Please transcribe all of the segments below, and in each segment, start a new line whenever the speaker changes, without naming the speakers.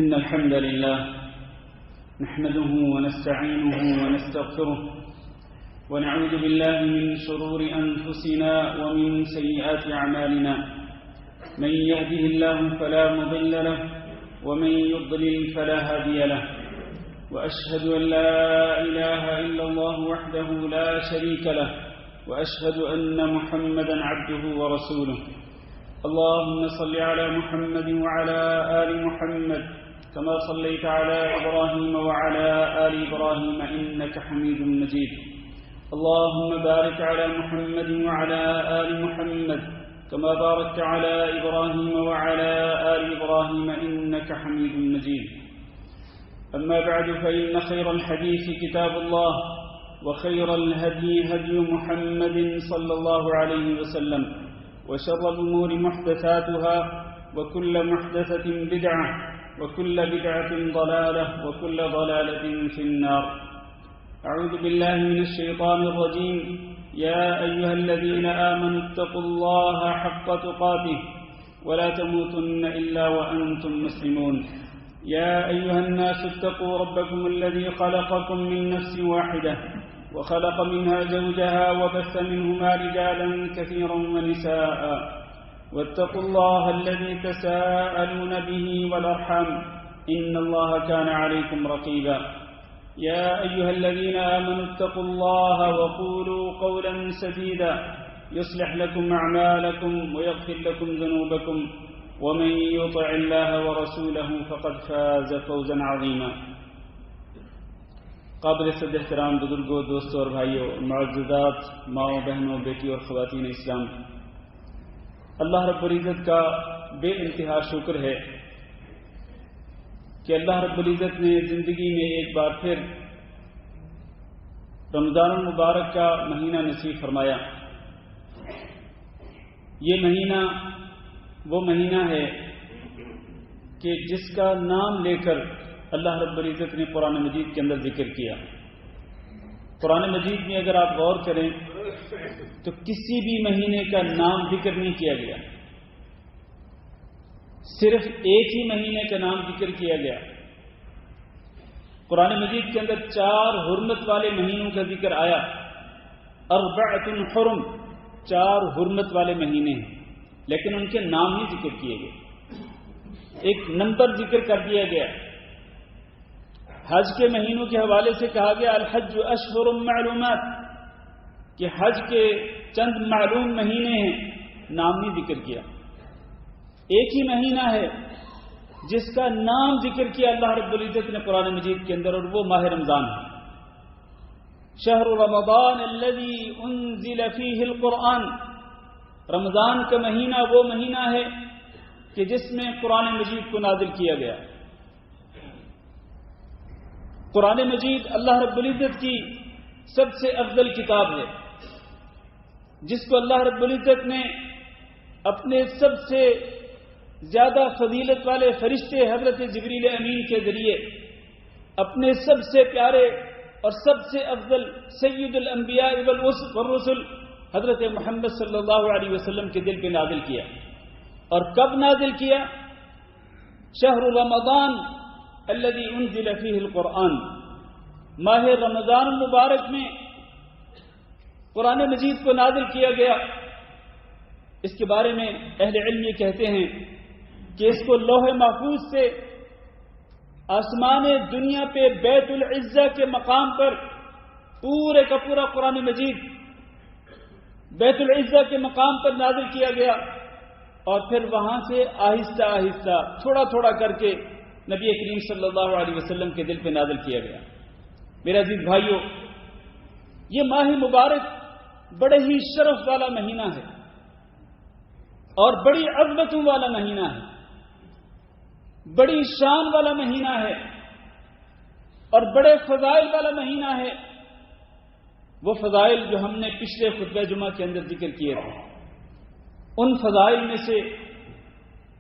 إن الحمد لله نحمده ونستعينه ونستغفره ونعوذ بالله من شرور أنفسنا ومن سيئات أعمالنا. من يهده الله فلا مضل له ومن يضلل فلا هادي له. وأشهد أن لا إله إلا الله وحده لا شريك له وأشهد أن محمدا عبده ورسوله. اللهم صل على محمد وعلى آل محمد كما صليت على إبراهيم وعلى آل إبراهيم إنك حميد مجيد. اللهم بارك على محمد وعلى آل محمد كما باركت على إبراهيم وعلى آل إبراهيم إنك حميد مجيد. أما بعد فإن خير الحديث كتاب الله وخير الهدي هدي محمد صلى الله عليه وسلم وشر الأمور محدثاتها وكل محدثة بدعة وكل بدعة ضلالة وكل ضلالة في النار. أعوذ بالله من الشيطان الرجيم. يا أيها الذين آمنوا اتقوا الله حق تقاته ولا تموتن إلا وأنتم مسلمون. يا أيها الناس اتقوا ربكم الذي خلقكم من نفس واحدة وخلق منها زوجها وبث منهما رجالا كثيرا ونساء واتقوا الله الذي تساءلون به والأرحام إن الله كان عليكم رقيبا. يا أيها الذين آمنوا اتقوا الله وقولوا قولا سديدا يصلح لكم أعمالكم ويغفر لكم ذنوبكم ومن يطع الله ورسوله فقد فاز فوزا عظيما. قابل صد احترام بزرگوں، دوستوں اور بھائیوں، معززات ماؤں بہنوں، بیٹی اور خواتین اسلام، اللہ رب العزت کا بے انتہا شکر ہے کہ اللہ رب العزت نے زندگی میں ایک بار پھر رمضان المبارک کا مہینہ نصیب فرمایا. یہ مہینہ وہ مہینہ ہے کہ جس کا نام لے کر اللہ رب العزت نے قرآن مجید کے اندر ذکر کیا. قرآن مجید میں اگر آپ غور کریں تو کسی بھی مہینے کا نام ذکر نہیں کیا گیا، صرف ایک ہی مہینے کا نام ذکر کیا گیا. قرآن مجید کے اندر 4 حرمت والے مہینوں کا ذکر آیا. اربعۃ حرم، 4 حرمت والے مہینے ہیں، لیکن ان کے نام نہیں ذکر کیے گئے. ایک نمبر ذکر کر دیا گیا. حج کے مہینوں کے حوالے سے کہا گیا الحج اشہر معلومات، کہ حج کے چند معلوم مہینے ہیں، نام نہیں ذکر کیا. ایک ہی مہینہ ہے جس کا نام ذکر کیا اللہ رب العزت نے قرآن مجید کے اندر، اور وہ ماہ رمضان ہے. شہر رمضان الذی انزل فیہ القرآن، رمضان کا مہینہ وہ مہینہ ہے کہ جس میں قرآن مجید کو نازل کیا گیا. قرآن مجید اللہ رب العزت کی سب سے افضل کتاب ہے، جس کو اللہ رب العزت نے اپنے سب سے زیادہ فضیلت والے فرشتے حضرت جبریل امین کے ذریعے اپنے سب سے پیارے اور سب سے افضل سید الانبیاء والرسل حضرت محمد صلی اللہ علیہ وسلم کے دل پہ نازل کیا. اور کب نازل کیا؟ شہر رمضان الذی انزل فیہ القرآن، ماہ رمضان المبارک میں قرآن مجید کو نازل کیا گیا. اس کے بارے میں اہل علم یہ کہتے ہیں کہ اس کو لوح محفوظ سے آسمان دنیا پہ بیت العزہ کے مقام پر پورے کا پورا قرآن مجید بیت العزہ کے مقام پر نازل کیا گیا، اور پھر وہاں سے آہستہ آہستہ تھوڑا تھوڑا کر کے نبی کریم صلی اللہ علیہ وسلم کے دل پہ نازل کیا گیا. میرے عزیز بھائیوں، یہ ماہ مبارک بڑے ہی شرف والا مہینہ ہے اور بڑی عظمتوں والا مہینہ ہے، بڑی شان والا مہینہ ہے اور بڑے فضائل والا مہینہ ہے. وہ فضائل جو ہم نے پچھلے خطبہ جمعہ کے اندر ذکر کیے تھے، ان فضائل میں سے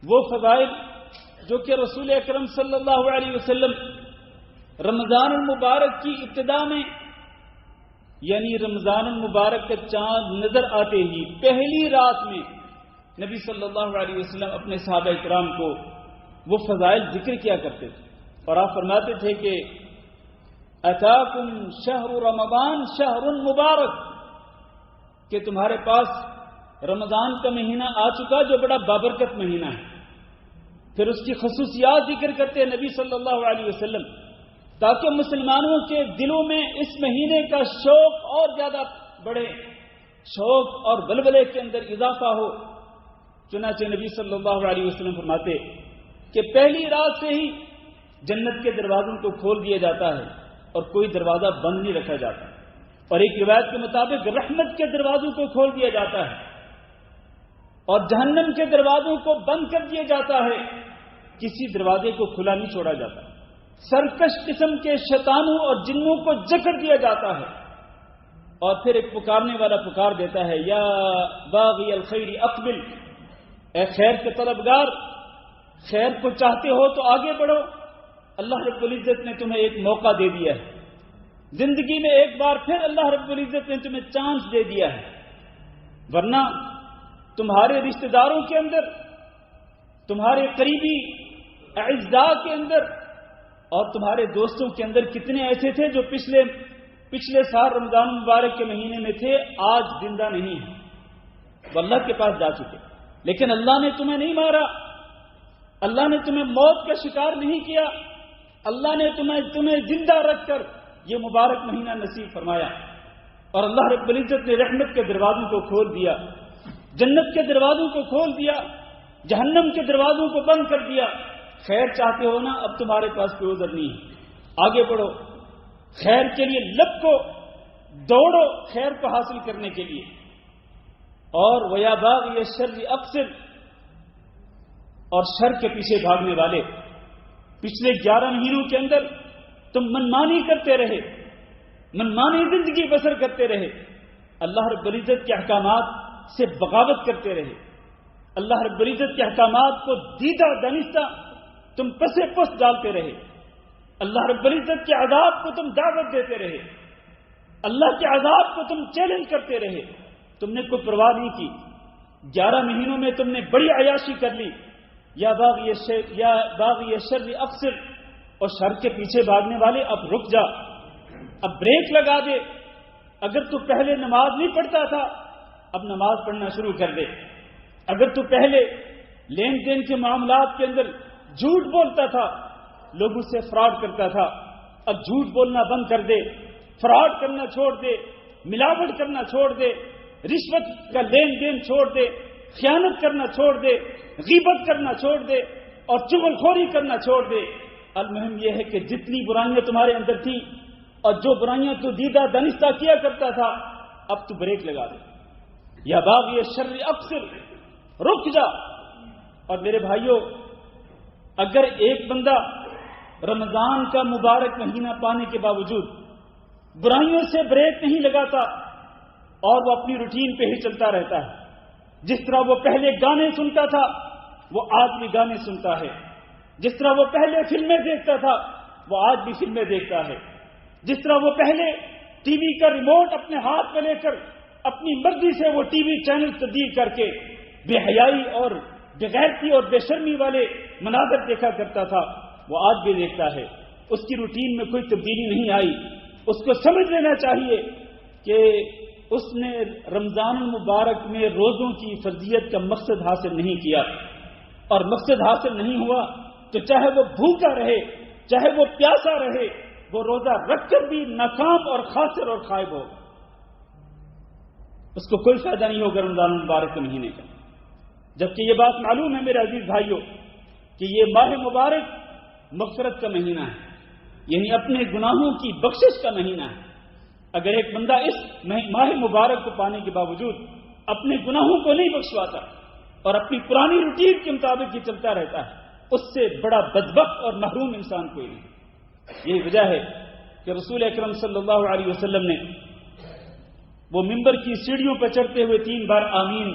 وہ فضائل جو کہ رسول اکرم صلی اللہ علیہ وسلم رمضان المبارک کی ابتدا میں، یعنی رمضان المبارک کا چاند نظر آتے ہی پہلی رات میں نبی صلی اللہ علیہ وسلم اپنے صحابہ کرام کو وہ فضائل ذکر کیا کرتے تھے، اور آپ فرماتے تھے کہ اتاکم شہر رمضان شہر مبارک، کہ تمہارے پاس رمضان کا مہینہ آ چکا جو بڑا بابرکت مہینہ ہے۔ پھر اس کی خصوصیات ذکر کرتے ہیں نبی صلی اللہ علیہ وسلم، تاکہ مسلمانوں کے دلوں میں اس مہینے کا شوق اور زیادہ بڑھے، شوق اور بلبلے کے اندر اضافہ ہو۔ چنانچہ نبی صلی اللہ علیہ وسلم فرماتے کہ پہلی رات سے ہی جنت کے دروازوں کو کھول دیا جاتا ہے اور کوئی دروازہ بند نہیں رکھا جاتا، اور ایک روایت کے مطابق رحمت کے دروازوں کو کھول دیا جاتا ہے اور جہنم کے دروازوں کو بند کر دیا جاتا ہے، کسی دروازے کو کھلا نہیں چھوڑا جاتا۔ سرکش قسم کے شیطانوں اور جنوں کو جکڑ دیا جاتا ہے، اور پھر ایک پکارنے والا پکار دیتا ہے، یا باغی الخیر اقبل، اے خیر کے طلبگار، خیر کو چاہتے ہو تو آگے بڑھو، اللہ رب العزت نے تمہیں ایک موقع دے دیا ہے، زندگی میں ایک بار پھر اللہ رب العزت نے تمہیں چانس دے دیا ہے، ورنہ تمہارے رشتہ داروں کے اندر، تمہارے قریبی اعزاء کے اندر اور تمہارے دوستوں کے اندر کتنے ایسے تھے جو پچھلے سال رمضان مبارک کے مہینے میں تھے، آج زندہ نہیں ہیں، وہ اللہ کے پاس جا چکے، لیکن اللہ نے تمہیں نہیں مارا، اللہ نے تمہیں موت کا شکار نہیں کیا، اللہ نے تمہیں زندہ رکھ کر یہ مبارک مہینہ نصیب فرمایا، اور اللہ رب العزت نے رحمت کے دروازوں کو کھول دیا، جنت کے دروازوں کو کھول دیا، جہنم کے دروازوں کو بند کر دیا۔ خیر چاہتے ہو نا، اب تمہارے پاس کوئی عذر نہیں ہے، آگے بڑھو، خیر کے لیے لپکو، دوڑو خیر کو حاصل کرنے کے لیے۔ اور وَيَا بَاغِيَ الشَّرِّ أَقْصِرْ، اور شر کے پیچھے بھاگنے والے، پچھلے 11 مہینوں کے اندر تم منمانی کرتے رہے، منمانی زندگی بسر کرتے رہے، اللہ رب العزت کے احکامات سے بغاوت کرتے رہے، اللہ رب العزت کے احکامات کو دیدہ دانستہ تم پسے پس ڈالتے رہے، اللہ رب العزت کے عذاب کو تم دعوت دیتے رہے، اللہ کے عذاب کو تم چیلنج کرتے رہے، تم نے کوئی پرواہ نہیں کی۔ 11 مہینوں میں تم نے بڑی عیاشی کر لی، یا باغی الشر اقصر، اور شر کے پیچھے بھاگنے والے اب رک جا، اب بریک لگا دے۔ اگر تو پہلے نماز نہیں پڑھتا تھا، اب نماز پڑھنا شروع کر دے۔ اگر تو پہلے لین دین کے معاملات کے اندر جھوٹ بولتا تھا، لوگوں سے فراڈ کرتا تھا، اب جھوٹ بولنا بند کر دے، فراڈ کرنا چھوڑ دے، ملاوٹ کرنا چھوڑ دے، رشوت کا لین دین چھوڑ دے، خیانت کرنا چھوڑ دے، غیبت کرنا چھوڑ دے، اور چغل خوری کرنا چھوڑ دے۔ المہم یہ ہے کہ جتنی برائیاں تمہارے اندر تھیں اور جو برائیاں تو دیدہ دانستہ کیا کرتا تھا، اب تو بریک لگا دے۔ یا باغی الشر اقصر، رک جا۔ اور میرے بھائیوں، اگر ایک بندہ رمضان کا مبارک مہینہ پانے کے باوجود برائیوں سے بریک نہیں لگاتا اور وہ اپنی روٹین پہ ہی چلتا رہتا ہے، جس طرح وہ پہلے گانے سنتا تھا وہ آج بھی گانے سنتا ہے، جس طرح وہ پہلے فلمیں دیکھتا تھا وہ آج بھی فلمیں دیکھتا ہے، جس طرح وہ پہلے ٹی وی کا ریموٹ اپنے ہاتھ میں لے کر اپنی مرضی سے وہ ٹی وی چینل تبدیل کر کے بے حیائی اور بغیرتی اور بے شرمی والے مناظر دیکھا کرتا تھا، وہ آج بھی دیکھتا ہے۔ اس کی روٹین میں کوئی تبدیلی نہیں آئی۔ اس کو سمجھ لینا چاہیے کہ اس نے رمضان المبارک میں روزوں کی فرضیت کا مقصد حاصل نہیں کیا، اور مقصد حاصل نہیں ہوا تو چاہے وہ بھوکا رہے، چاہے وہ پیاسا رہے، وہ روزہ رکھ کر بھی ناکام اور خاسر اور خائب ہو، اس کو کوئی فائدہ نہیں ہوگا رمضان المبارک کے مہینے کا۔ جبکہ یہ بات معلوم ہے میرے عزیز بھائیوں کہ یہ ماہ مبارک مغفرت کا مہینہ ہے، یعنی اپنے گناہوں کی بخشش کا مہینہ ہے۔ اگر ایک بندہ اس ماہ مبارک کو پانے کے باوجود اپنے گناہوں کو نہیں بخشواتا اور اپنی پرانی روٹین کے مطابق ہی چلتا رہتا ہے، اس سے بڑا بدبخت اور محروم انسان کوئی نہیں۔ یہی وجہ ہے کہ رسول اکرم صلی اللہ علیہ وسلم نے وہ ممبر کی سیڑھیوں پر چڑھتے ہوئے 3 بار آمین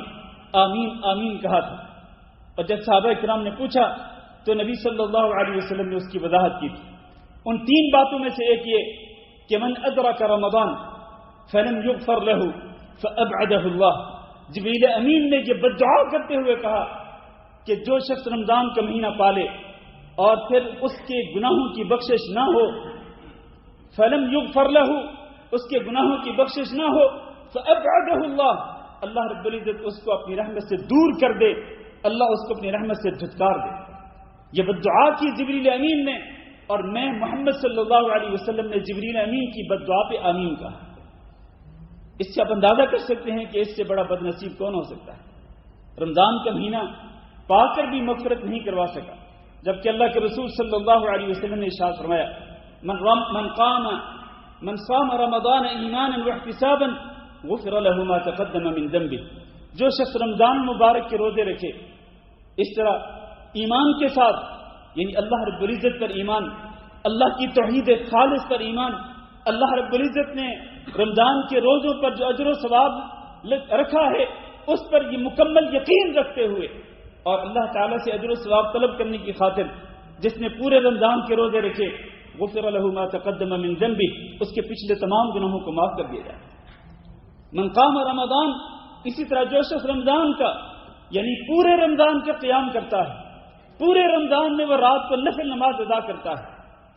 آمین آمین کہا تھا، اور جب صحابہ کرام نے پوچھا تو نبی صلی اللہ علیہ وسلم نے اس کی وضاحت کی تھی۔ ان 3 باتوں میں سے ایک یہ کہ من ادرک رمضان فلم یغفر له فابعده اللہ، جبریل امین نے یہ بددعا کرتے ہوئے کہا کہ جو شخص رمضان کا مہینہ پالے اور پھر اس کے گناہوں کی بخشش نہ ہو، فلم یغفر لہ، اس کے گناہوں کی بخشش نہ ہو، فابعدہ اللہ رب العزت اس کو اپنی رحمت سے دور کر دے، اللہ اس کو اپنی رحمت سے دھتکار دے۔ یہ بددعا کی جبریل امین نے، اور میں محمد صلی اللہ علیہ وسلم نے جبریل امین کی بددعا پہ آمین کہا۔ اس سے آپ اندازہ کر سکتے ہیں کہ اس سے بڑا بد نصیب کون ہو سکتا ہے۔ رمضان کا مہینہ پا کر بھی مغفرت نہیں کروا سکا، جبکہ اللہ کے رسول صلی اللہ علیہ وسلم نے ارشاد فرمایا من صام رمضان ایمانا واحتسابا غفر له ما تقدم من ذنبه، جو شخص رمضان مبارک کے روزے رکھے اس طرح ایمان کے ساتھ، یعنی اللہ رب العزت پر ایمان، اللہ کی توحید خالص پر ایمان، اللہ رب العزت نے رمضان کے روزوں پر جو اجر و ثواب رکھا ہے اس پر یہ مکمل یقین رکھتے ہوئے اور اللہ تعالیٰ سے اجر و ثواب طلب کرنے کی خاطر جس نے پورے رمضان کے روزے رکھے، غفر له ما تقدم من ذنبه، اس کے پچھلے تمام گناہوں کو معاف کر دیا جائے۔ من قام رمضان، اسی طرح جو شخص رمضان کا یعنی پورے رمضان کا قیام کرتا ہے، پورے رمضان میں وہ رات کو نفل نماز ادا کرتا ہے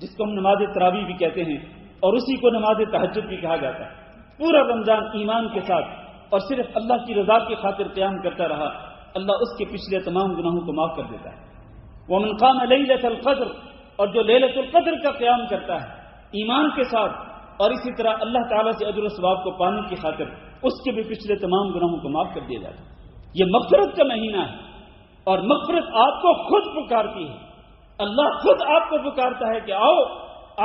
جس کو ہم نماز تراویح بھی کہتے ہیں، اور اسی کو نماز تہجد بھی کہا جاتا ہے، پورا رمضان ایمان کے ساتھ اور صرف اللہ کی رضا کی خاطر قیام کرتا رہا، اللہ اس کے پچھلے تمام گناہوں کو معاف کر دیتا ہے۔ ومن قام لیلۃ القدر، اور جو لیلۃ القدر کا قیام کرتا ہے ایمان کے ساتھ اور اسی طرح اللہ تعالیٰ سے اجر و ثواب کو پانے کی خاطر، اس کے بھی پچھلے تمام گناہوں کو معاف کر دیا جاتا ہے۔ یہ مغفرت کا مہینہ ہے، اور مغفرت آپ کو خود پکارتی ہے، اللہ خود آپ کو پکارتا ہے کہ آؤ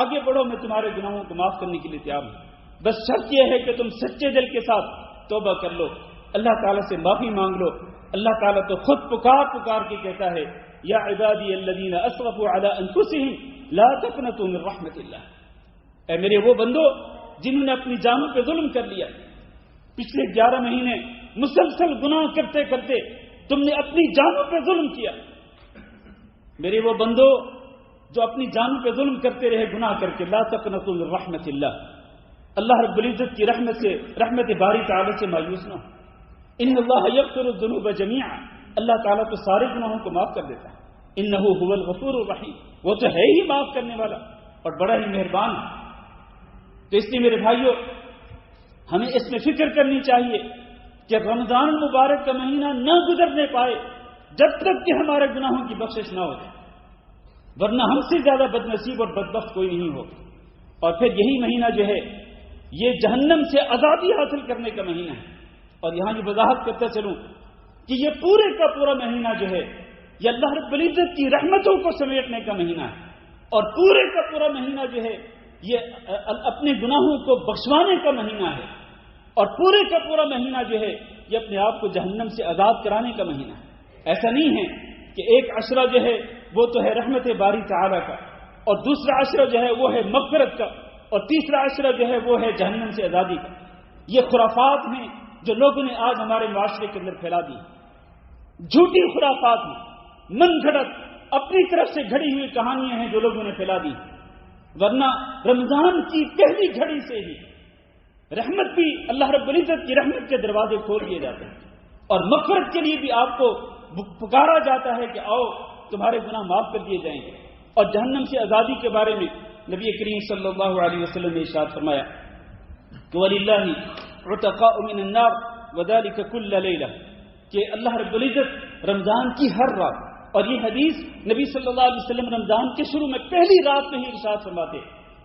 آگے بڑھو، میں تمہارے گناہوں کو معاف کرنے کے لیے تیار ہوں، بس شرط یہ ہے کہ تم سچے دل کے ساتھ توبہ کر لو، اللہ تعالیٰ سے معافی مانگ لو۔ اللہ تعالیٰ تو خود پکار کے کہتا ہے یا عبادی الذین اسرفوا علی انفسہم لا تقنطوا من رحمت اللہ، اے میرے وہ بندو جنہوں نے اپنی جانوں پہ ظلم کر لیا، پچھلے 11 مہینے مسلسل گناہ کرتے کرتے تم نے اپنی جانوں پہ ظلم کیا، میرے وہ بندو جو اپنی جانوں پہ ظلم کرتے رہے گناہ کر کے، لا تقنطوا من رحمت اللہ، اللہ رب العزت کی رحمت سے، رحمت باری تعالی سے مایوس نہ ہو۔ ان اللہ یغفر الذنوب جميعا، اللہ تعالیٰ تو سارے گناہوں کو معاف کر دیتا ہے۔ انہ هو الغفور الرحیم، وہ تو ہے ہی معاف کرنے والا اور بڑا ہی مہربان ہے۔ تو اس لیے میرے بھائیوں، ہمیں اس میں فکر کرنی چاہیے کہ رمضان المبارک کا مہینہ نہ گزرنے پائے جب تک کہ ہمارے گناہوں کی بخشش نہ ہو جائے، ورنہ ہم سے زیادہ بد نصیب اور بدبخت کوئی نہیں ہو۔ اور پھر یہی مہینہ جو ہے یہ جہنم سے آزادی حاصل کرنے کا مہینہ ہے۔ اور یہاں یہ وضاحت کرتا چلوں کہ یہ پورے کا پورا مہینہ جو ہے یہ اللہ رب العزت کی رحمتوں کو سمیٹنے کا مہینہ ہے، اور پورے کا پورا مہینہ جو ہے یہ اپنے گناہوں کو بخشوانے کا مہینہ ہے، اور پورے کا پورا مہینہ جو ہے یہ اپنے آپ کو جہنم سے آزاد کرانے کا مہینہ ہے۔ ایسا نہیں ہے کہ ایک عشرہ جو ہے وہ تو ہے رحمت باری تعالیٰ کا، اور دوسرا عشرہ جو ہے وہ ہے مغفرت کا، اور تیسرا عشرہ جو ہے وہ ہے جہنم سے آزادی کا۔ یہ خرافات ہیں جو لوگوں نے آج ہمارے معاشرے کے اندر پھیلا دی، جھوٹی خرافات ہیں، من گھڑت اپنی طرف سے گھڑی ہوئی کہانیاں ہیں جو لوگوں نے پھیلا دی، ورنہ رمضان کی پہلی گھڑی سے ہی رحمت بھی، اللہ رب العزت کی رحمت کے دروازے کھول دیے جاتے ہیں، اور مغفرت کے لیے بھی آپ کو پکارا جاتا ہے کہ آؤ تمہارے گناہ معاف کر دیے جائیں گے۔ اور جہنم سے آزادی کے بارے میں نبی کریم صلی اللہ علیہ وسلم نے ارشاد فرمایا کہ وَلِلَّهِ عُتَقَاءُ مِنَ النَّارِ وَذَلِكَ كُلَّ لَيْلَةٍ، کہ اللہ رب العزت رمضان کی ہر رات، اور یہ حدیث نبی صلی اللہ علیہ وسلم رمضان کے شروع میں پہلی رات میں ہی ارشاد فرماتے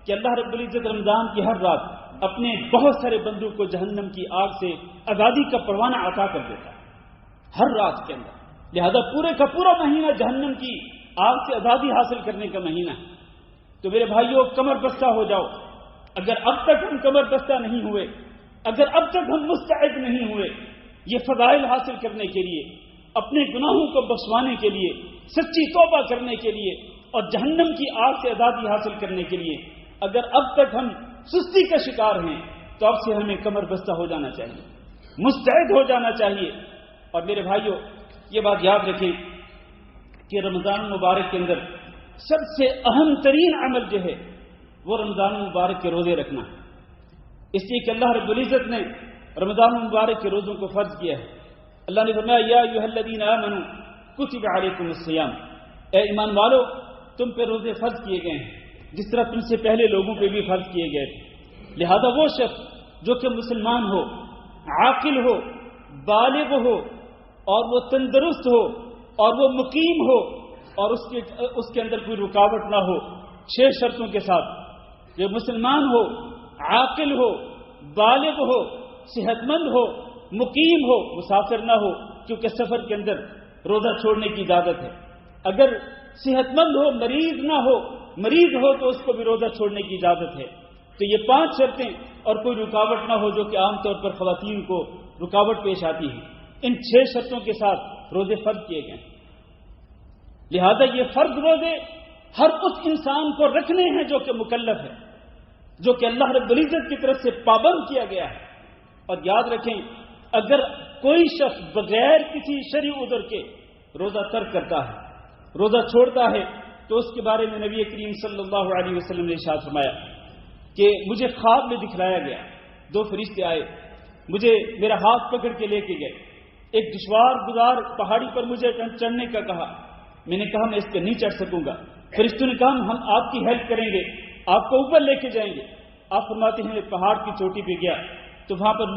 کہ اللہ رب العزت رمضان کی ہر رات اپنے بہت سارے بندوں کو جہنم کی آگ سے آزادی کا پروانہ عطا کر دیتا ہے ہر رات کے اندر۔ لہذا پورے کا پورا مہینہ جہنم کی آگ سے آزادی حاصل کرنے کا مہینہ ہے۔ تو میرے بھائیوں، کمر بستہ ہو جاؤ، اگر اب تک ہم کمر بستہ نہیں ہوئے، اگر اب تک ہم مستعد نہیں ہوئے یہ فضائل حاصل کرنے کے لیے، اپنے گناہوں کو بخشوانے کے لیے، سچی توبہ کرنے کے لیے، اور جہنم کی آگ سے آزادی حاصل کرنے کے لیے، اگر اب تک ہم سستی کا شکار ہیں تو اب سے ہمیں کمر بستہ ہو جانا چاہیے، مستعد ہو جانا چاہیے۔ اور میرے بھائیوں، یہ بات یاد رکھیں کہ رمضان مبارک کے اندر سب سے اہم ترین عمل جو ہے وہ رمضان مبارک کے روزے رکھنا ہے، اس لیے کہ اللہ رب العزت نے رمضان مبارک کے روزوں کو فرض کیا ہے۔ اللہ نے فرمایا یا ایھا الذین آمنوا کتب علیکم الصیام، اے ایمان والو تم پہ روزے فرض کیے گئے ہیں جس طرح تم سے پہلے لوگوں پہ بھی فرض کیے گئے تھے۔ لہذا وہ شخص جو کہ مسلمان ہو، عاقل ہو، بالغ ہو، اور وہ تندرست ہو، اور وہ مقیم ہو، اور اس کے اندر کوئی رکاوٹ نہ ہو، 6 شرطوں کے ساتھ، جو مسلمان ہو، عاقل ہو، بالغ ہو، صحت مند ہو، مقیم ہو، مسافر نہ ہو، کیونکہ سفر کے اندر روزہ چھوڑنے کی اجازت ہے۔ اگر صحت مند ہو، مریض ہو تو اس کو بھی روزہ چھوڑنے کی اجازت ہے۔ تو یہ 5 شرطیں، اور کوئی رکاوٹ نہ ہو جو کہ عام طور پر خواتین کو رکاوٹ پیش آتی ہے۔ ان 6 شرطوں کے ساتھ روزے فرض کیے گئے۔ لہذا یہ فرض روزے ہر اس انسان کو رکھنے ہیں جو کہ مکلف ہے، جو کہ اللہ رب العزت کی طرف سے پابند کیا گیا ہے۔ اور یاد رکھیں، اگر کوئی شخص بغیر کسی شرعی عذر کے روزہ ترک کرتا ہے، روزہ چھوڑتا ہے، تو اس کے بارے میں نبی کریم صلی اللہ علیہ وسلم نے ارشاد فرمایا کہ مجھے خواب میں دکھلایا گیا، 2 فرشتے آئے، مجھے میرا ہاتھ پکڑ کے لے کے گئے، ایک دشوار گزار پہاڑی پر مجھے چڑھنے کا کہا۔ میں نے کہا میں اس پہ نہیں چڑھ سکوں گا۔ فرشتوں نے کہا ہم آپ کی ہیلپ کریں گے، آپ کو اوپر لے کے جائیں گے۔ آپ فرماتے ہیں پہاڑ کی چوٹی پہ گیا تو وہاں پر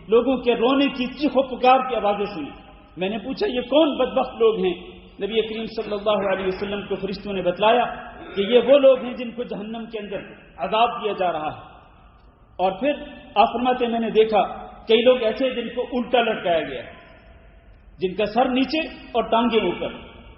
لوگوں کے رونے کی چیخ و پکار کی آوازیں سنی۔ میں نے پوچھا یہ کون بدبخت لوگ ہیں؟ نبی کریم صلی اللہ علیہ وسلم کو فرشتوں نے بتلایا کہ یہ وہ لوگ ہیں جن کو جہنم کے اندر عذاب دیا جا رہا ہے۔ اور پھر آپ فرماتے ہیں میں نے دیکھا کئی لوگ ایسے ہیں جن کو الٹا لٹکایا گیا ہے، جن کا سر نیچے اور ٹانگیں اوپر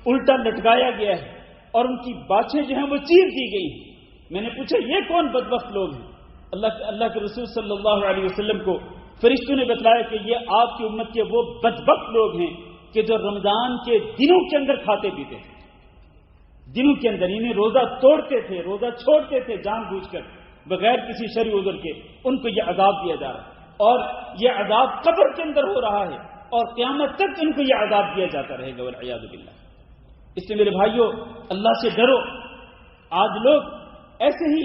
الٹا لٹکایا گیا ہے، اور ان کی باچھیں جو ہیں وہ چیر دی گئی ہیں۔ میں نے پوچھا یہ کون بدبخت لوگ ہیں؟ اللہ کے رسول صلی اللہ علیہ وسلم کو فرشتوں نے بتلایا کہ یہ آپ کی امت کے وہ بدبخت لوگ ہیں کہ جو رمضان کے دنوں کے اندر کھاتے پیتے تھے، دنوں کے اندر انہیں روزہ توڑتے تھے، روزہ چھوڑتے تھے جان بوجھ کر بغیر کسی شرعی عذر کے، ان کو یہ عذاب دیا جا رہا ہے، اور یہ عذاب قبر کے اندر ہو رہا ہے، اور قیامت تک ان کو یہ عذاب دیا جاتا رہے گا والعیاذ باللہ۔ اس لیے میرے بھائیوں، اللہ سے ڈرو۔ آج لوگ ایسے ہی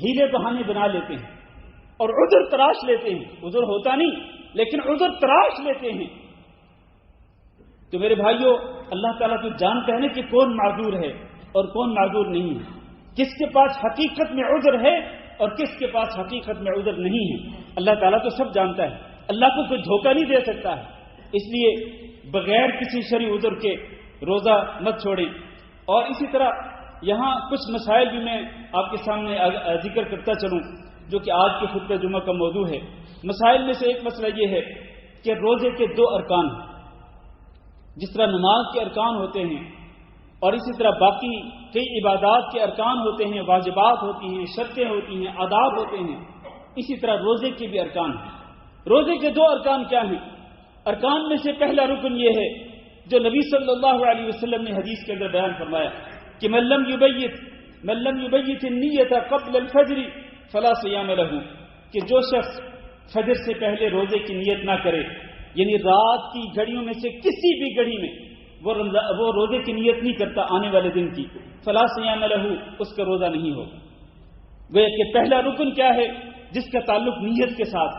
ہیلے بہانے بنا لیتے ہیں اور عذر تراش لیتے ہیں، عذر ہوتا نہیں لیکن عذر تراش لیتے ہیں۔ تو میرے بھائیوں، اللہ تعالیٰ تو جانتا ہے نا کہ کون معذور ہے اور کون معذور نہیں ہے، کس کے پاس حقیقت میں عذر ہے اور کس کے پاس حقیقت میں عذر نہیں ہے۔ اللہ تعالیٰ تو سب جانتا ہے، اللہ کو کوئی دھوکہ نہیں دے سکتا ہے۔ اس لیے بغیر کسی شرعی عذر کے روزہ مت چھوڑیں۔ اور اسی طرح یہاں کچھ مسائل بھی میں آپ کے سامنے ذکر کرتا چلوں جو کہ آج کے خطبہ جمعہ کا موضوع ہے۔ مسائل میں سے ایک مسئلہ یہ ہے کہ روزے کے 2 ارکان ہیں۔ جس طرح نماز کے ارکان ہوتے ہیں اور اسی طرح باقی کئی عبادات کے ارکان ہوتے ہیں، واجبات ہوتی ہیں، شرطیں ہوتی ہیں، آداب ہوتے ہیں، اسی طرح روزے کے بھی ارکان ہیں۔ روزے کے 2 ارکان کیا ہیں؟ ارکان میں سے پہلا رکن یہ ہے جو نبی صلی اللہ علیہ وسلم نے حدیث کے اندر بیان فرمایا کہ من لم یبیت النیۃ قبل الفجر فلا صیام له، کہ جو شخص فجر سے پہلے روزے کی نیت نہ کرے، یعنی رات کی گھڑیوں میں سے کسی بھی گھڑی میں وہ روزے کی نیت نہیں کرتا آنے والے دن کی، فلا صیام له، اس کا روزہ نہیں ہوگا۔ گویا کہ پہلا رکن کیا ہے؟ جس کا تعلق نیت کے ساتھ،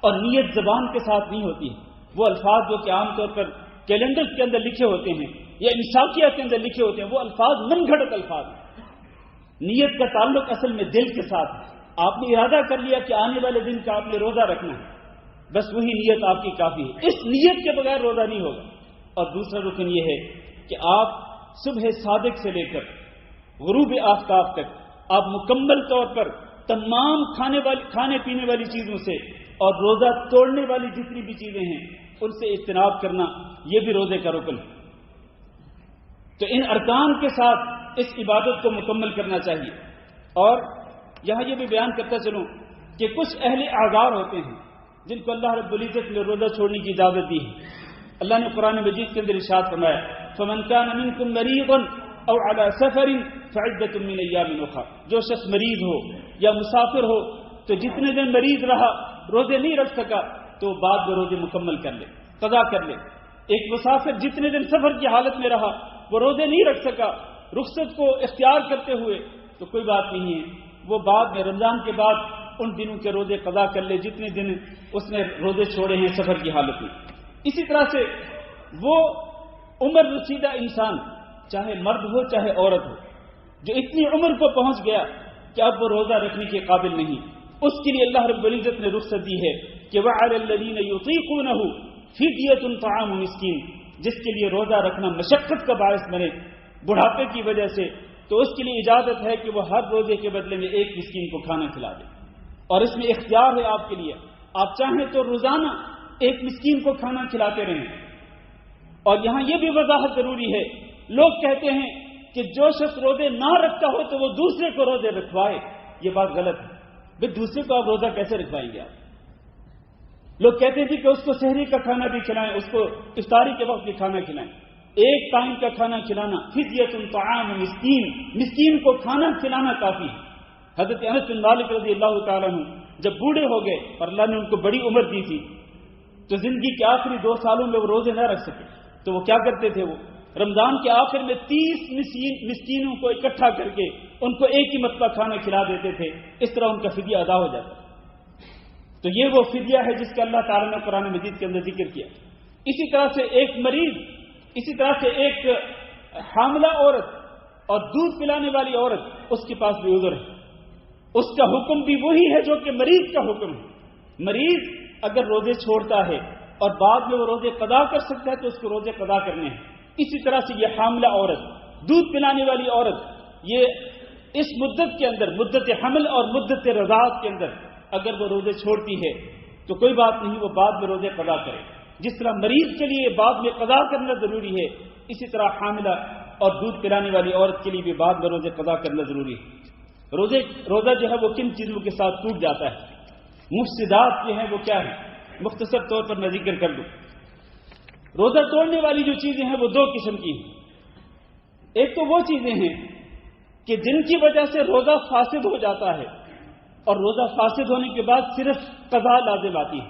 اور نیت زبان کے ساتھ نہیں ہوتی ہے۔ وہ الفاظ جو کہ عام طور پر کیلنڈر کے اندر لکھے ہوتے ہیں یا انساکیہ کے اندر لکھے ہوتے ہیں، وہ الفاظ من گھڑت الفاظ ہیں۔ نیت کا تعلق اصل میں دل کے ساتھ ہے۔ آپ نے ارادہ کر لیا کہ آنے والے دن کا آپ نے روزہ رکھنا ہے، بس وہی نیت آپ کی کافی ہے، اس نیت کے بغیر روزہ نہیں ہوگا۔ اور دوسرا رکن یہ ہے کہ آپ صبح صادق سے لے کر غروب آفتاب تک آپ مکمل طور پر تمام کھانے پینے والی چیزوں سے اور روزہ توڑنے والی جتنی بھی چیزیں ہیں ان سے اجتناب کرنا، یہ بھی روزے کا رکن ہے۔ تو ان ارکان کے ساتھ اس عبادت کو مکمل کرنا چاہیے۔ اور یہاں یہ بھی بیان کرتا چلوں کہ کچھ اہل اعذار ہوتے ہیں جن کو اللہ رب العزت نے روزہ چھوڑنے کی اجازت دی ہے۔ اللہ نے قرآن مجید کے اندر ارشاد فرمایا فَمَنْ كَانَ مِنْكُمْ مَرِيضًا أَوْ عَلَى سَفَرٍ فَعِدَّةٌ مِّنْ أَيَّامٍ أُخَرَ، جو شخص مریض ہو یا مسافر ہو تو جتنے دن مریض رہا روزے نہیں رکھ سکا تو بعد میں روزے مکمل کر لے، قضا کر لے۔ ایک مسافر جتنے دن سفر کی حالت میں رہا وہ روزے نہیں رکھ سکا، رخصت کو اختیار کرتے ہوئے، تو کوئی بات نہیں ہے، وہ بعد میں رمضان کے بعد ان دنوں کے روزے قضا کر لے جتنے دن اس نے روزے چھوڑے ہیں سفر کی حالت میں۔ اسی طرح سے وہ عمر رسیدہ انسان، چاہے مرد ہو چاہے عورت ہو، جو اتنی عمر کو پہنچ گیا کہ اب وہ روزہ رکھنے کے قابل نہیں، اس کے لیے اللہ رب العزت نے رخصت دی ہے کہ وَعَلَى الَّذِينَ يُطِيقُونَهُ فِدْيَةٌ طَعَامُ مِسْكِينٍ، جس کے لیے روزہ رکھنا مشقت کا باعث بنے بڑھاپے کی وجہ سے، تو اس کے لیے اجازت ہے کہ وہ ہر روزے کے بدلے میں ایک مسکین کو کھانا کھلا دے، اور اس میں اختیار ہے آپ کے لیے، آپ چاہیں تو روزانہ ایک مسکین کو کھانا کھلاتے رہیں۔ اور یہاں یہ بھی وضاحت ضروری ہے، لوگ کہتے ہیں کہ جو شخص روزے نہ رکھتا ہو تو وہ دوسرے کو روزے رکھوائے، یہ بات غلط ہے۔ بھئی دوسرے کو آپ روزہ کیسے رکھوائیں گے؟ آپ لوگ کہتے ہیں کہ اس کو سحری کا کھانا بھی کھلائیں، اس کو افطاری کے وقت بھی کھانا کھلائیں، ایک ٹائم کا کھانا کھلانا، فدیۃ طعام مسکین، مسکین کو کھانا کھلانا کافی ہے۔ حضرت انس بن مالک رضی اللہ تعالیٰ عنہ جب بوڑھے ہو گئے اور اللہ نے ان کو بڑی عمر دی تھی، تو زندگی کے آخری 2 سالوں میں وہ روزے نہ رکھ سکے، تو وہ کیا کرتے تھے؟ وہ رمضان کے آخر میں 30 مسکینوں کو اکٹھا کر کے ان کو ایک ہی مرتبہ کھانا کھلا دیتے تھے، اس طرح ان کا فدیہ ادا ہو جاتا۔ تو یہ وہ فدیہ ہے جس کا اللہ تعالیٰ نے قرآن مجید کے اندر ذکر کیا۔ اسی طرح سے ایک مریض، اسی طرح سے ایک حاملہ عورت اور دودھ پلانے والی عورت، اس کے پاس بھی عذر ہے، اس کا حکم بھی وہی ہے جو کہ مریض کا حکم ہے۔ مریض اگر روزے چھوڑتا ہے اور بعد میں وہ روزے قضا کر سکتا ہے تو اس کو روزے قضا کرنے ہیں۔ اسی طرح سے یہ حاملہ عورت، دودھ پلانے والی عورت، یہ اس مدت کے اندر، مدت حمل اور مدت رضاعت کے اندر اگر وہ روزے چھوڑتی ہے تو کوئی بات نہیں، وہ بعد میں روزے قضا کرے۔ جس طرح مریض کے لیے بعد میں قضا کرنا ضروری ہے، اسی طرح حاملہ اور دودھ پلانے والی عورت کے لیے بھی بعد میں روزے قضا کرنا ضروری ہے۔ روزہ جو ہے وہ کن چیزوں کے ساتھ ٹوٹ جاتا ہے؟ مفسدات جو ہیں وہ کیا ہیں؟ مختصر طور پر میں ذکر کر دوں۔ روزہ توڑنے والی جو چیزیں ہیں وہ 2 قسم کی ہیں۔ ایک تو وہ چیزیں ہیں کہ جن کی وجہ سے روزہ فاسد ہو جاتا ہے، اور روزہ فاسد ہونے کے بعد صرف قضا لازم آتی ہے،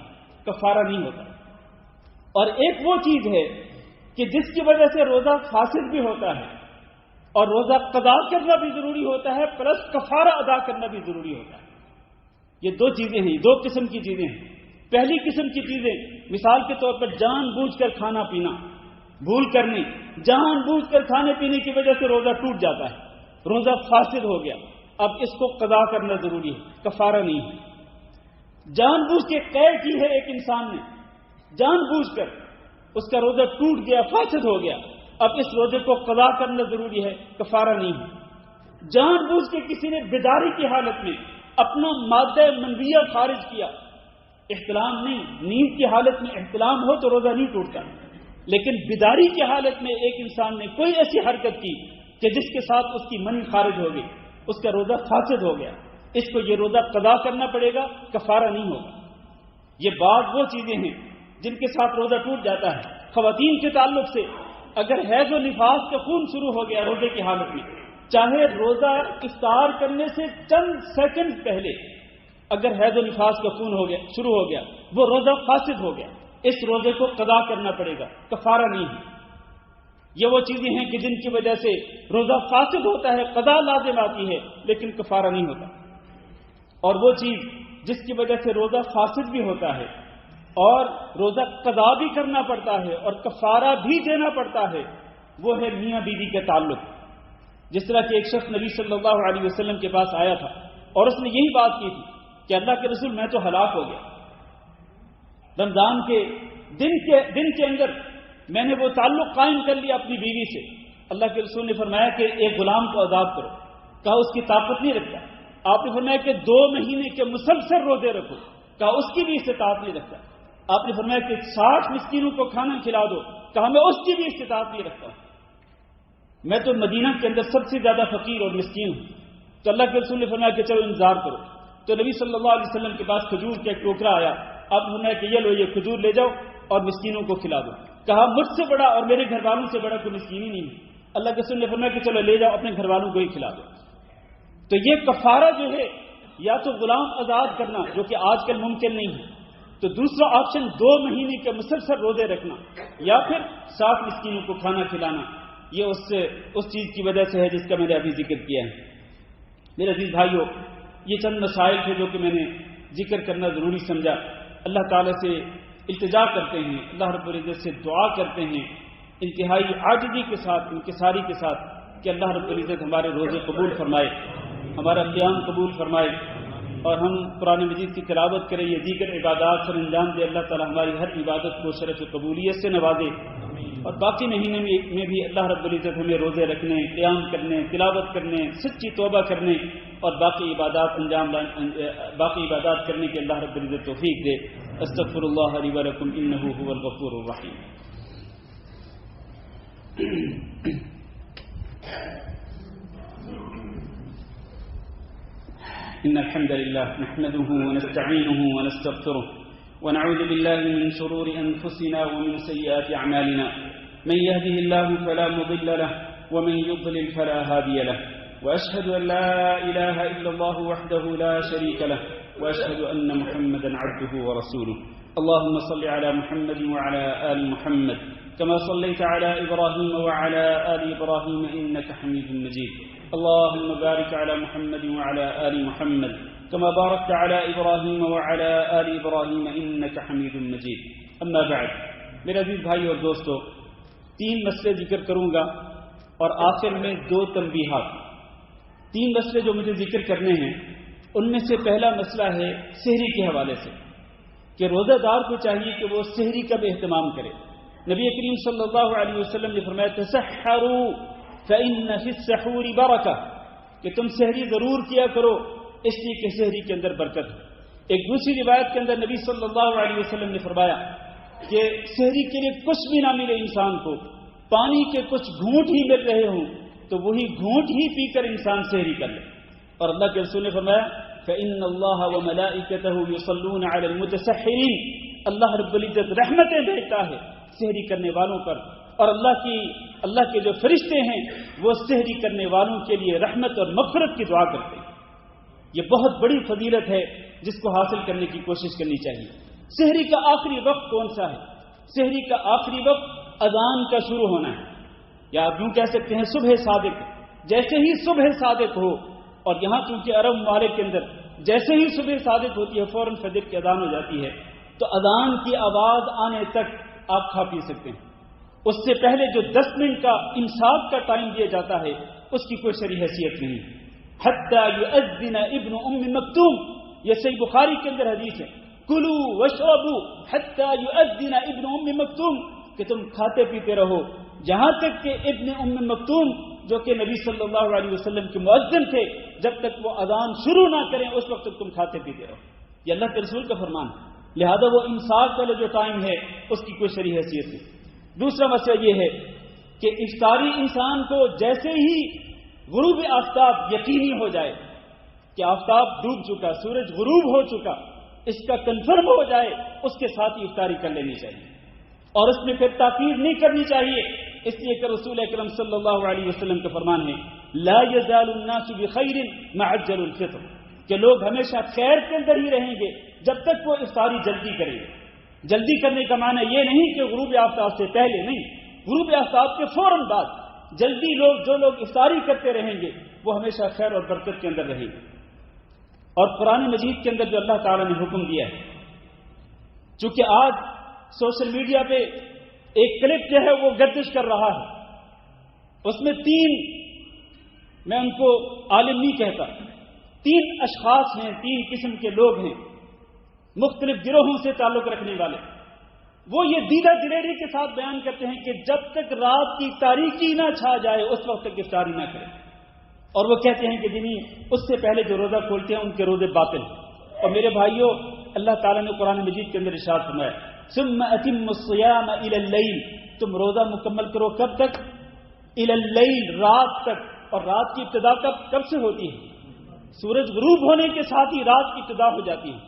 کفارہ نہیں ہوتا۔ اور ایک وہ چیز ہے کہ جس کی وجہ سے روزہ فاسد بھی ہوتا ہے اور روزہ قضا کرنا بھی ضروری ہوتا ہے، پلس کفارہ ادا کرنا بھی ضروری ہوتا ہے۔ یہ 2 چیزیں ہیں، 2 قسم کی چیزیں ہیں۔ پہلی قسم کی چیزیں مثال کے طور پر جان بوجھ کر کھانا پینا، بھول کر نہیں، جان بوجھ کر کھانے پینے کی وجہ سے روزہ ٹوٹ جاتا ہے، روزہ فاسد ہو گیا، اب اس کو قضا کرنا ضروری ہے، کفارہ نہیں ہے۔ جان بوجھ کے قید کی ہے ایک انسان نے، جان بوجھ کر اس کا روزہ ٹوٹ گیا، فاسد ہو گیا، اب اس روزے کو قضا کرنا ضروری ہے، کفارہ نہیں ہے۔ جان بوجھ کے کسی نے بیداری کی حالت میں اپنا مادہ منویہ خارج کیا، احتلام نہیں، نیند کی حالت میں احتلام ہو تو روزہ نہیں ٹوٹتا، لیکن بیداری کی حالت میں ایک انسان نے کوئی ایسی حرکت کی کہ جس کے ساتھ اس کی منی خارج ہو گئی، اس کا روزہ فاسد ہو گیا، اس کو یہ روزہ قضا کرنا پڑے گا، کفارہ نہیں ہوگا۔ یہ بعض وہ چیزیں ہیں جن کے ساتھ روزہ ٹوٹ جاتا ہے۔ خواتین کے تعلق سے اگر حیض و نفاس کا خون شروع ہو گیا روزے کی حالت میں، چاہے روزہ افطار کرنے سے چند سیکنڈ پہلے اگر حیض و نفاس کا خون شروع ہو گیا، وہ روزہ فاسد ہو گیا، اس روزے کو قضا کرنا پڑے گا، کفارہ نہیں ہے۔ یہ وہ چیزیں ہیں کہ جن کی وجہ سے روزہ فاسد ہوتا ہے، قضا لازم آتی ہے، لیکن کفارہ نہیں ہوتا۔ اور وہ چیز جس کی وجہ سے روزہ فاسد بھی ہوتا ہے اور روزہ قضا بھی کرنا پڑتا ہے اور کفارہ بھی دینا پڑتا ہے، وہ ہے میاں بیوی کے تعلق۔ جس طرح کہ ایک شخص نبی صلی اللہ علیہ وسلم کے پاس آیا تھا اور اس نے یہی بات کی تھی کہ اللہ کے رسول، میں تو ہلاک ہو گیا، رمضان کے دن کے اندر میں نے وہ تعلق قائم کر لیا اپنی بیوی سے۔ اللہ کے رسول نے فرمایا کہ ایک غلام کو آزاد کرو، کہا اس کی طاقت نہیں رکھتا۔ آپ نے فرمایا کہ 2 مہینے کے مسلسل روزے رکھو، کہا اس کی بھی استطاعت نہیں رکھتا۔ آپ نے فرمایا کہ 60 مسکینوں کو کھانا کھلا دو، کہا میں اس کی بھی استطاعت نہیں رکھتا، میں تو مدینہ کے اندر سب سے زیادہ فقیر اور مسکین ہوں۔ تو اللہ کے رسول نے فرمایا کہ چلو انتظار کرو۔ تو نبی صلی اللہ علیہ وسلم کے پاس کھجور کا ایک ٹوکرا آیا، آپ نے فرمایا کہ یہ لو، یہ کھجور لے جاؤ اور مسکینوں کو کھلا دو۔ کہا مجھ سے بڑا اور میرے گھر والوں سے بڑا کوئی مسکین ہی نہیں ہے۔ اللہ کے رسول نے فرمایا کہ چلو لے جاؤ، اپنے گھر والوں کو ہی کھلا دو۔ تو یہ کفارہ جو ہے، یا تو غلام آزاد کرنا جو کہ آج کل ممکن نہیں ہے، تو دوسرا آپشن 2 مہینے کے مسلسل روزے رکھنا، یا پھر 60 مسکینوں کو کھانا کھلانا۔ یہ اس چیز کی وجہ سے ہے جس کا میں نے ابھی ذکر کیا ہے۔ میرے عزیز بھائیو، یہ چند مسائل تھے جو کہ میں نے ذکر کرنا ضروری سمجھا۔ اللہ تعالیٰ سے التجا کرتے ہیں، اللہ رب العزت سے دعا کرتے ہیں انتہائی عاجزی کے ساتھ، انکساری کے ساتھ کہ اللہ رب العزت ہمارے روزے قبول فرمائے، ہمارا قیام قبول فرمائے، اور ہم قرآن مجید کی تلاوت کریں، یہ دیگر عبادات سر انجام دے۔ اللہ تعالی ہماری ہر عبادت کو شرف قبولیت سے نوازے، اور باقی مہینے میں بھی اللہ رب العزت ہمیں روزے رکھنے، قیام کرنے، تلاوت کرنے، سچی توبہ کرنے اور باقی عبادات کرنے کے اللہ رب العزت توفیق دے۔ استغفر اللہ لی ولکم انہ هو الغفور الرحیم۔ إن الحمد لله نحمده ونستعينه ونستغفره ونعوذ بالله من شرور أنفسنا ومن سيئات أعمالنا، من يهده الله فلا مضل له ومن يضلل فلا هادي له، وأشهد أن لا إله إلا الله وحده لا شريك له، وأشهد أن محمدا عبده ورسوله۔ اللهم صل على محمد وعلى آل محمد كما صليت على إبراهيم وعلى آل إبراهيم إنك حميد مجيد۔ اللهم بارك على محمد وعلى آل محمد كما باركت على إبراهيم وعلى آل إبراهيم إنك حميد مجيد۔ أما بعد، میرے عزیز بھائی اور دوستو، 3 مسئلے ذکر کروں گا اور آخر میں 2 تنبیہات۔ 3 مسئلے جو مجھے ذکر کرنے ہیں، ان میں سے پہلا مسئلہ ہے سحری کے حوالے سے، کہ روزہ دار کو چاہیے کہ وہ سحری کا بھی اہتمام کرے۔ نبی کریم صلی اللہ علیہ وسلم نے فرمایا تسحروا فإن فی السحور برکہ، کہ تم سحری ضرور کیا کرو، اس لیے کہ سحری کے اندر برکت ہے۔ ایک دوسری روایت کے اندر نبی صلی اللہ علیہ وسلم نے فرمایا کہ سحری کے لیے کچھ بھی نہ ملے انسان کو، پانی کے کچھ گھونٹ ہی مل رہے ہوں تو وہی گھونٹ ہی پی کر انسان سحری کر لے۔ اور اللہ کے رسول نے فرمایا فإن اللہ وملائکتہ یصلون علی المتسحرین، اللہ رب العزت رحمتیں بھیجتا ہے سحری کرنے والوں پر، اور اللہ کے جو فرشتے ہیں وہ سحری کرنے والوں کے لیے رحمت اور مغفرت کی دعا کرتے ہیں۔ یہ بہت بڑی فضیلت ہے جس کو حاصل کرنے کی کوشش کرنی چاہیے۔ سحری کا آخری وقت کون سا ہے؟ سحری کا آخری وقت اذان کا شروع ہونا ہے، یا آپ یوں کہہ سکتے ہیں صبح صادق۔ جیسے ہی صبح صادق ہو، اور یہاں چونکہ عرب ممالک کے اندر جیسے ہی صبح صادق ہوتی ہے فوراً فجر کی اذان ہو جاتی ہے، تو اذان کی آواز آنے تک آپ کھا پی سکتے ہیں۔ اس سے پہلے جو 10 منٹ کا امساک کا ٹائم دیا جاتا ہے اس کی کوئی شرعی حیثیت نہیں۔ حتی یؤذن ابن ام مکتوم، یہ صحیح بخاری کے اندر حدیث ہے، کلوا واشربوا حتی یؤذن ابن ام مکتوم، کہ تم کھاتے پیتے رہو جہاں تک کہ ابن ام مکتوم جو کہ نبی صلی اللہ علیہ وسلم کے مؤذن تھے، جب تک وہ اذان شروع نہ کریں اس وقت تک تم کھاتے پیتے رہو۔ یہ اللہ کے رسول کا فرمان ہے، لہذا وہ امساک والا جو ٹائم ہے اس کی کوئی شرعی حیثیت نہیں۔ دوسرا مسئلہ یہ ہے کہ افطاری انسان کو جیسے ہی غروب آفتاب یقینی ہو جائے کہ آفتاب ڈوب چکا، سورج غروب ہو چکا، اس کا کنفرم ہو جائے، اس کے ساتھ ہی افطاری کر لینی چاہیے، اور اس میں پھر تاخیر نہیں کرنی چاہیے، اس لیے کہ رسول اکرم صلی اللہ علیہ وسلم کا فرمان ہے لا یزال الناس بخیر ما عجل الفطر، کہ لوگ ہمیشہ خیر کے اندر ہی رہیں گے جب تک وہ افطاری جلدی کریں گے۔ جلدی کرنے کا معنی یہ نہیں کہ غروب آفتاب سے پہلے نہیں، غروب آفتاب کے فوراً بعد جلدی جو لوگ افطاری کرتے رہیں گے وہ ہمیشہ خیر اور برکت کے اندر رہیں گے۔ اور قرآن مجید کے اندر جو اللہ تعالیٰ نے حکم دیا ہے، چونکہ آج سوشل میڈیا پہ ایک کلپ جو ہے وہ گردش کر رہا ہے، اس میں 3، میں ان کو عالم نہیں کہتا، 3 اشخاص ہیں، 3 قسم کے لوگ ہیں، مختلف گروہوں سے تعلق رکھنے والے۔ وہ یہ دیدہ دلیری کے ساتھ بیان کرتے ہیں کہ جب تک رات کی تاریکی نہ چھا جائے اس وقت تک افطاری نہ کریں، اور وہ کہتے ہیں کہ جنہیں اس سے پہلے جو روزہ کھولتے ہیں ان کے روزے باطل ہیں۔ اور میرے بھائیوں، اللہ تعالیٰ نے قرآن مجید کے اندر ارشاد فرمایا ثم اتموا الصیام الى اللیل، تم روزہ مکمل کرو کب تک؟ الى اللیل، رات تک۔ اور رات کی ابتدا کب سے ہوتی ہے؟ سورج غروب ہونے کے ساتھ ہی رات کی ابتدا ہو جاتی ہے۔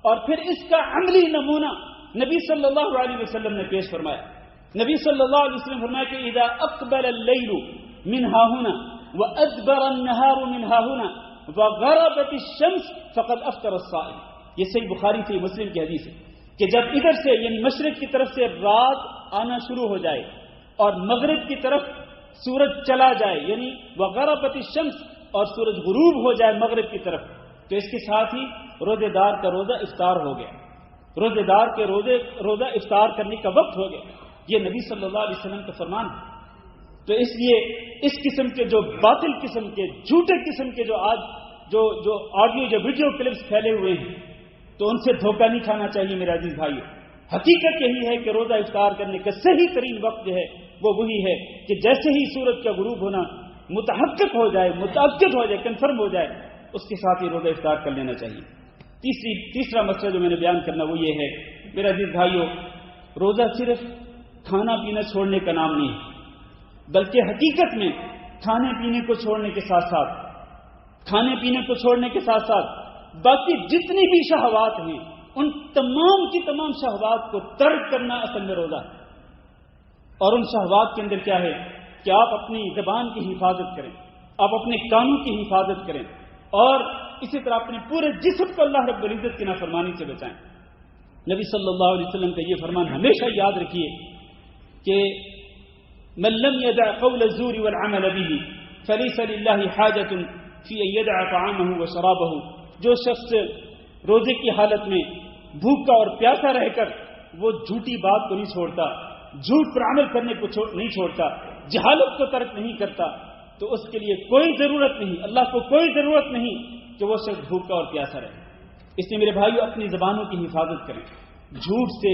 اور پھر اس کا عملی نمونہ نبی صلی اللہ علیہ وسلم نے پیش فرمایا۔ نبی صلی اللہ علیہ وسلم فرمایا کہ اذا اقبل اللیل من هاهنا وادبر النهار من هاهنا وغربت الشمس فقد افطر الصائم، یہ صحیح بخاری سے مسلم کی حدیث ہے کہ جب ادھر سے یعنی مشرق کی طرف سے رات آنا شروع ہو جائے اور مغرب کی طرف سورج چلا جائے، یعنی وغربت الشمس، اور سورج غروب ہو جائے مغرب کی طرف، تو اس کے ساتھ ہی روزے دار کا روزہ افطار ہو گیا، روزے دار کے روزہ افطار کرنے کا وقت ہو گیا۔ یہ نبی صلی اللہ علیہ وسلم کا فرمان ہے۔ تو اس لیے اس قسم کے جو باطل قسم کے جھوٹے قسم کے جو آج جو آڈیو جو ویڈیو کلپس پھیلے ہوئے ہیں تو ان سے دھوکہ نہیں کھانا چاہیے میرے عزیز بھائیو. حقیقت یہی ہے کہ روزہ افطار کرنے کا صحیح ترین وقت جو ہے وہ وہی ہے کہ جیسے ہی سورج کا غروب ہونا متحقق ہو جائے, متأکد ہو جائے, کنفرم ہو جائے, اس کے ساتھ ہی روزہ افطار کر لینا چاہیے. تیسرا مسئلہ جو میں نے بیان کرنا وہ یہ ہے میرے عزیز بھائیو, روزہ صرف کھانا پینا چھوڑنے کا نام نہیں ہے, بلکہ حقیقت میں کھانے پینے کو چھوڑنے کے ساتھ ساتھ باقی جتنی بھی شہوات ہیں ان تمام کی تمام شہوات کو ترک کرنا اصل میں روزہ ہے. اور ان شہوات کے اندر کیا ہے کہ آپ اپنی زبان کی حفاظت کریں, آپ اپنے کانوں کی حفاظت کریں, اور اسی طرح اپنے پورے جسم کو اللہ رب العزت کی نافرمانی سے بچائیں. نبی صلی اللہ علیہ وسلم کا یہ فرمان ہمیشہ یاد رکھیے کہ من لم يدع قول الزور والعمل به فليس لله حاجة في أن يدع طعامه وشرابه. جو شخص روزے کی حالت میں بھوکا اور پیاسا رہ کر وہ جھوٹی بات کو نہیں چھوڑتا, جھوٹ پر عمل کرنے کو نہیں چھوڑتا, جہالت کو ترک نہیں کرتا, تو اس کے لیے کوئی ضرورت نہیں, اللہ کو کوئی ضرورت نہیں کہ وہ شخص بھوکا اور پیاسا رہے. اس لیے میرے بھائیو اپنی زبانوں کی حفاظت کریں, جھوٹ سے,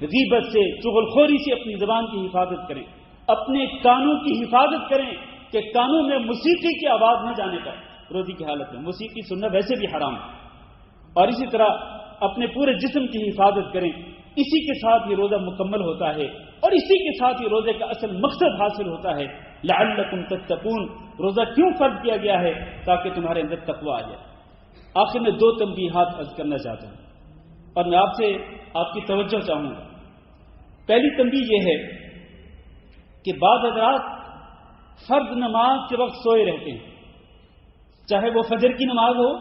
غیبت سے, چغلخوری سے اپنی زبان کی حفاظت کریں. اپنے کانوں کی حفاظت کریں کہ کانوں میں موسیقی کی آواز نہ جانے پائے. روزے کی حالت میں موسیقی سننا ویسے بھی حرام ہے. اور اسی طرح اپنے پورے جسم کی حفاظت کریں. اسی کے ساتھ یہ روزہ مکمل ہوتا ہے اور اسی کے ساتھ یہ روزے کا اصل مقصد حاصل ہوتا ہے. لعلکم تتقون, روزہ کیوں فرض کیا گیا ہے؟ تاکہ تمہارے اندر تقوی آ جائے. آخر میں 2 تنبیہات عرض کرنا چاہتا ہوں اور میں آپ سے آپ کی توجہ چاہوں گا. پہلی تنبیہ یہ ہے کہ بعض حضرات فرض نماز کے وقت سوئے رہتے ہیں, چاہے وہ فجر کی نماز ہو,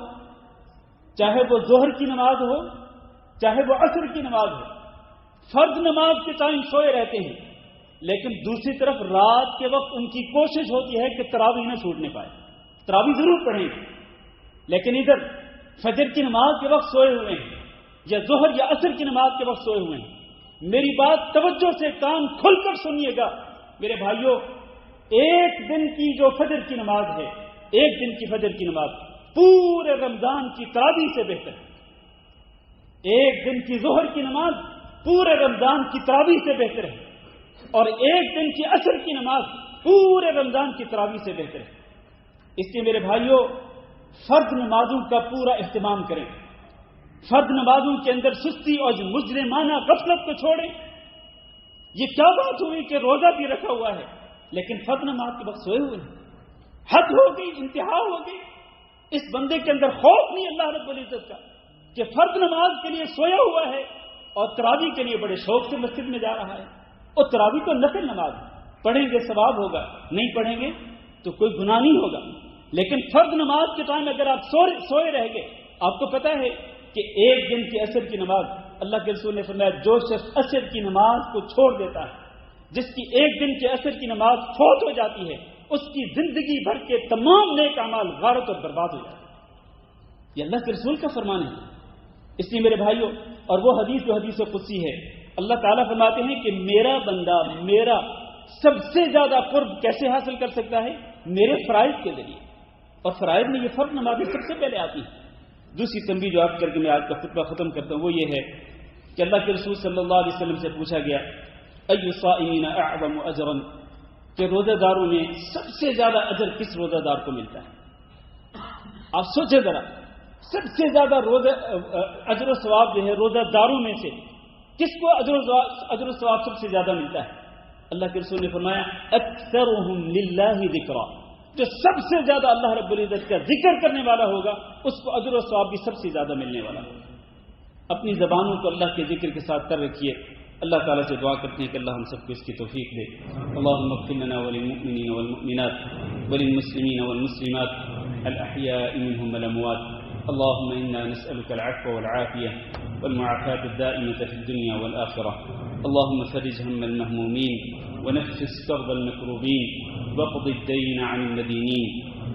چاہے وہ ظہر کی نماز ہو, چاہے وہ عصر کی نماز ہو. فرض نماز کے ٹائم سوئے رہتے ہیں, لیکن دوسری طرف رات کے وقت ان کی کوشش ہوتی ہے کہ تراویح نہ چھوٹنے پائے. تراویح ضرور پڑھیں, لیکن ادھر فجر کی نماز کے وقت سوئے ہوئے ہیں یا ظہر یا عصر کی نماز کے وقت سوئے ہوئے ہیں. میری بات توجہ سے کان کھل کر سنیے گا میرے بھائیوں. ایک دن کی جو فجر کی نماز ہے, ایک دن کی فجر کی نماز پورے رمضان کی تراویح سے بہتر ہے. ایک دن کی ظہر کی نماز پورے رمضان کی تراویح سے بہتر ہے, اور ایک دن کی عصر کی نماز پورے رمضان کی تراویح سے بہتر ہے. اس لیے میرے بھائیوں فرض نمازوں کا پورا اہتمام کریں. فرض نمازوں کے اندر سستی اور مجرمانہ غفلت کو چھوڑیں. یہ کیا بات ہوئی کہ روزہ بھی رکھا ہوا ہے لیکن فرض نماز کے وقت سوئے ہوئے ہیں؟ حد ہو گئی, انتہا ہو گئی. اس بندے کے اندر خوف نہیں اللہ رب العزت کا کہ فرض نماز کے لیے سویا ہوا ہے اور تراویح کے لیے بڑے شوق سے مسجد میں جا رہا ہے. اور تراویح تو نفل نماز ہے, پڑھیں گے ثواب ہوگا, نہیں پڑھیں گے تو کوئی گناہ نہیں ہوگا. لیکن فرض نماز کے ٹائم اگر آپ سوئے رہ گئے, آپ کو پتا ہے کہ ایک دن کی عصر کی نماز, اللہ کے رسول نے فرمایا جو شخص عصر کی نماز کو چھوڑ دیتا ہے, جس کی ایک دن کی عصر کی نماز فوت ہو جاتی ہے, اس کی زندگی بھر کے تمام نیک اعمال غارت اور برباد ہو جاتے ہیں. یہ اللہ کے رسول کا فرمان ہے. اس لیے میرے بھائیوں, اور وہ حدیث جو حدیث قدسی ہے, اللہ تعالیٰ فرماتے ہیں کہ میرا بندہ میرا سب سے زیادہ قرب کیسے حاصل کر سکتا ہے؟ میرے فرائض کے ذریعے. اور فرائض میں یہ فرض نمازیں سب سے پہلے آتی ہیں. دوسری تنبیہ جو آپ کر کے میں آج کا خطبہ ختم کرتا ہوں وہ یہ ہے کہ اللہ کے رسول صلی اللہ علیہ وسلم سے پوچھا گیا ای الصائمین اعظم اجرا, کہ روزہ داروں میں سب سے زیادہ اجر کس روزہ دار کو ملتا ہے؟ آپ سوچیں ذرا, سب سے زیادہ اجر و ثواب جو ہے روزہ داروں میں سے کس کو اجر و ثواب سب سے زیادہ ملتا ہے؟ اللہ کے رسول نے فرمایا اکثرهم للہ ذکرا, جو سب سے زیادہ اللہ رب العزت کا ذکر کرنے والا ہوگا اس کو اجر و ثواب بھی سب سے زیادہ ملنے والا ہوگا. اپنی زبانوں کو اللہ کے ذکر کے ساتھ کر رکھیے. اللہ تعالیٰ سے دعا کرتے ہیں کہ اللہ ہم سب کو اس کی توفیق دے. اللهم اغفر لنا وللمؤمنین والمؤمنات وللمسلمین والمسلمات الاحیاء منهم والاموات. اللهم انا نسألك العفو والعافية والمعافاة الدائمة في الدنيا والآخرة. اللهم فرج هم المهمومين ونفس كرب المكروبين واقض الدين عن المدينين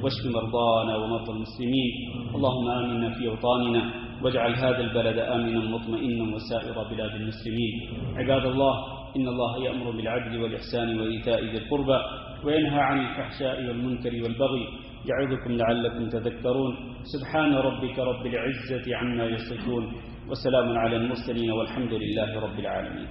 واشف مرضانا ومرضى المسلمين. اللهم آمنا في أوطاننا واجعل هذا البلد آمنا مطمئنا وسائر بلاد المسلمين. عباد الله, إن الله يأمر بالعدل والإحسان وإيتاء ذي القربى وينهى عن الفحشاء والمنكر والبغي يعظكم لعلكم تذكرون. سبحان ربك رب العزة عما يصفون، وسلام على المرسلين، والحمد لله رب العالمين.